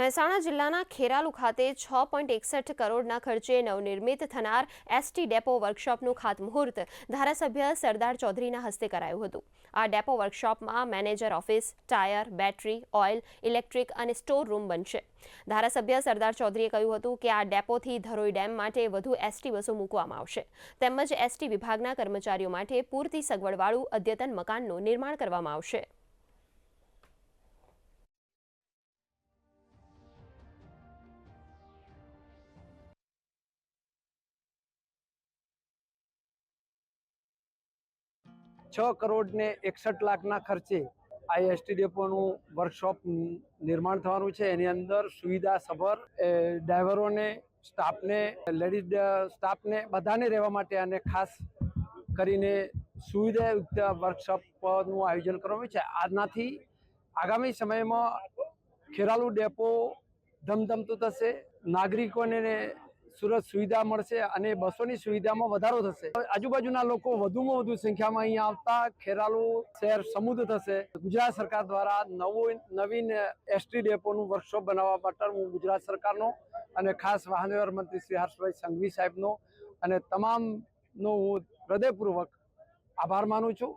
મહેસાણા જિલ્લાના ખેરાલુ ખાતે 6.61 કરોડના ખર્ચે નવનિર્મિત થનાર એસટી ડેપો વર્કશોપનું ખાતમુહૂર્ત ધારાસભ્ય સરદાર ચૌધરીના હસ્તે કરાયું હતું। આ ડેપો વર્કશોપમાં manager office, tyre, battery, oil, electric અને સ્ટોર રૂમ બનશે। ધારાસભ્ય સરદાર ચૌધરીએ કહ્યું હતું કે આ ડેપોથી ધરોઈ ડેમ માટે વધુ એસટી બસો મૂકવામાં આવશે તેમજ એસટી વિભાગના કર્મચારીઓ માટે પૂરતી સગવડવાળું અદ્યતન મકાનનું નિર્માણ કરવામાં આવશે। करोड़ ने 61 लाख खर्चे आ एसटी डेपोનું વર્કશોપ નિર્માણ થવાનું છે। એની અંદર સુવિધા સભર ડ્રાઈવરોને, સ્ટાફને, લેડીઝ સ્ટાફને બધાને રહેવા માટે અને ખાસ કરીને સુવિધાયુક્ત વર્કશોપનું આયોજન કરવામાં છે। આનાથી આગામી સમયમાં ખેરાલુ ડેપો ધમધમતું થશે, નાગરિકોને સુરત સુવિધા મળશે અને બસોની સુવિધામાં વધારો થશે। આજુબાજુના લોકો વધુમાં વધુ સંખ્યામાં અહીંયા આવતા ખેરાલુ શહેર સમૃદ્ધ થશે। ગુજરાત સરકાર દ્વારા નવીન એસટી ડેપોનું વર્કશોપ બનાવવા માટે હું ગુજરાત સરકારનો અને ખાસ વાહન વ્યવહાર મંત્રી શ્રી હર્ષભાઈ સંઘવી સાહેબનો અને તમામનો હું હૃદયપૂર્વક આભાર માનું છું।